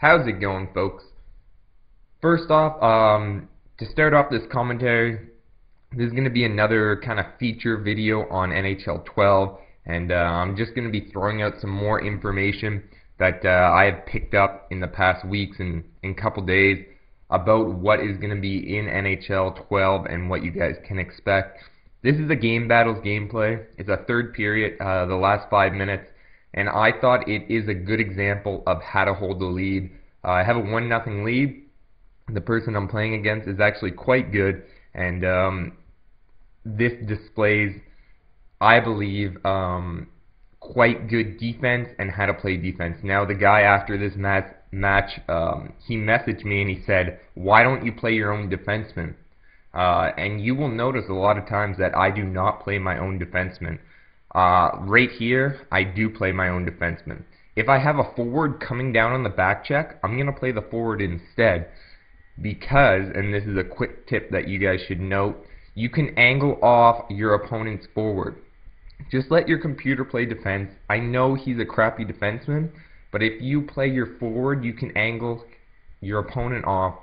How's it going, folks? First off, to start off this commentary, this is going to be another kind of feature video on NHL 12, and I'm just going to be throwing out some more information that I have picked up in the past weeks and couple days about what is going to be in NHL 12 and what you guys can expect. This is a Game Battles gameplay. It's a third period, the last 5 minutes, and I thought it is a good example of how to hold the lead. I have a 1-0 lead. The person I'm playing against is actually quite good, and this displays, I believe, quite good defense and how to play defense. Now, the guy after this match, he messaged me and he said, "Why don't you play your own defenseman?" And you will notice a lot of times that I do not play my own defenseman. Right here, I do play my own defenseman. If I have a forward coming down on the back check, I'm going to play the forward instead because, and this is a quick tip that you guys should note, you can angle off your opponent's forward. Just let your computer play defense. I know he's a crappy defenseman, but if you play your forward, you can angle your opponent off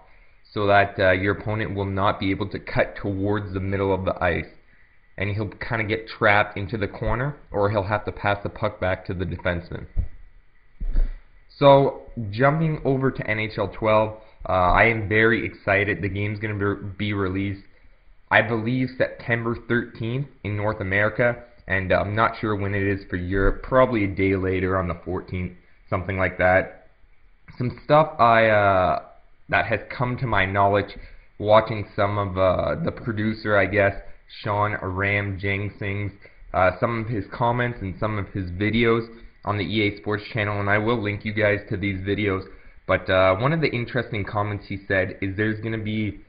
so that your opponent will not be able to cut towards the middle of the ice. And he'll kind of get trapped into the corner, or he'll have to pass the puck back to the defenseman. So, jumping over to NHL 12, I am very excited. The game's going to be released, I believe, September 13th in North America, and I'm not sure when it is for Europe, probably a day later on the 14th, something like that. Some stuff that has come to my knowledge watching some of the producer, I guess, Sean Ram Jangsing's, some of his comments and some of his videos on the EA Sports channel, and I will link you guys to these videos. But one of the interesting comments he said is there's going to be,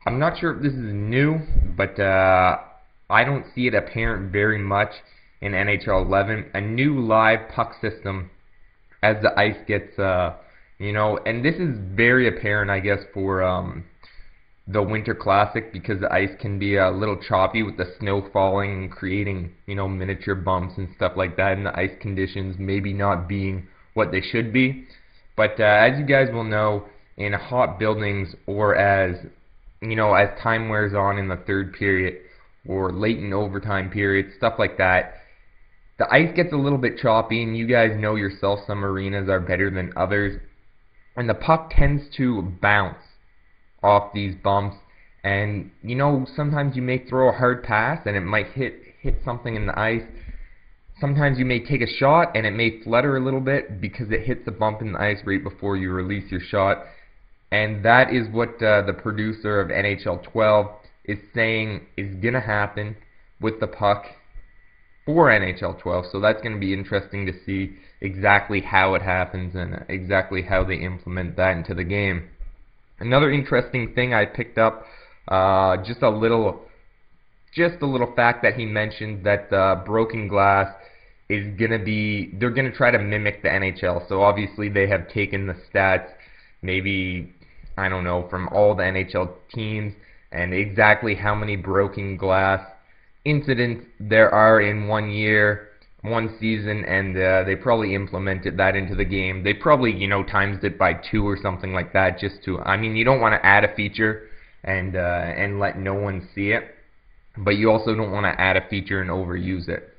I'm not sure if this is new, but I don't see it apparent very much in NHL 11, a new live puck system as the ice gets, and this is very apparent, I guess, for the Winter Classic, because the ice can be a little choppy with the snow falling and creating, miniature bumps and stuff like that, and the ice conditions maybe not being what they should be. But as you guys will know, in hot buildings, or as time wears on in the third period or late in overtime periods, stuff like that, the ice gets a little bit choppy, and you guys know yourself, some arenas are better than others, and the puck tends to bounce off these bumps, and sometimes you may throw a hard pass and it might hit something in the ice. Sometimes you may take a shot and it may flutter a little bit because it hits a bump in the ice right before you release your shot. And that is what the producer of NHL 12 is saying is going to happen with the puck for NHL 12. So that's going to be interesting to see exactly how it happens and exactly how they implement that into the game. Another interesting thing I picked up, just a little fact that he mentioned, that broken glass is gonna be, they're gonna try to mimic the NHL. So obviously they have taken the stats, maybe, I don't know, from all the NHL teams and exactly how many broken glass incidents there are in 1 year, 1 season, and they probably implemented that into the game. They probably, times it by 2 or something like that, just to, you don't want to add a feature and let no one see it, but you also don't want to add a feature and overuse it.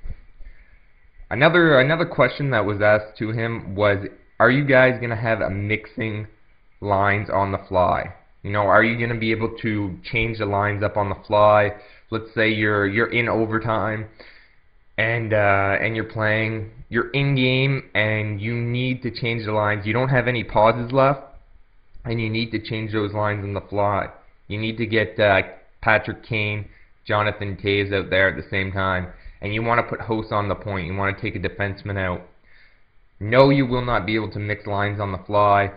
Another question that was asked to him was, are you guys going to have a mixing lines on the fly? Are you going to be able to change the lines up on the fly? Let's say you're in overtime, and you're in game, and you need to change the lines. You don't have any pauses left, and you need to change those lines on the fly. You need to get Patrick Kane, Jonathan Toews out there at the same time, and you want to put Host on the point. You want to take a defenseman out. No, you will not be able to mix lines on the fly.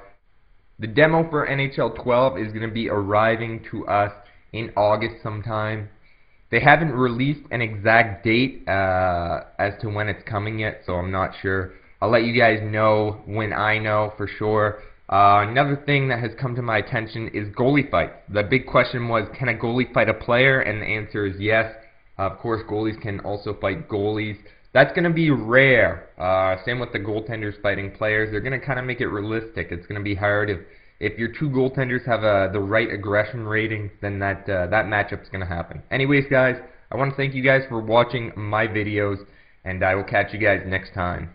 The demo for NHL 12 is going to be arriving to us in August sometime. They haven't released an exact date as to when it's coming yet, so I'm not sure. I'll let you guys know when I know for sure. Another thing that has come to my attention is goalie fights. The big question was, can a goalie fight a player? And the answer is yes. Of course, goalies can also fight goalies. That's going to be rare. Same with the goaltenders fighting players. They're going to kind of make it realistic. It's going to be hard if your two goaltenders have the right aggression rating, then that matchup's going to happen. Anyways, guys, I want to thank you guys for watching my videos, and I will catch you guys next time.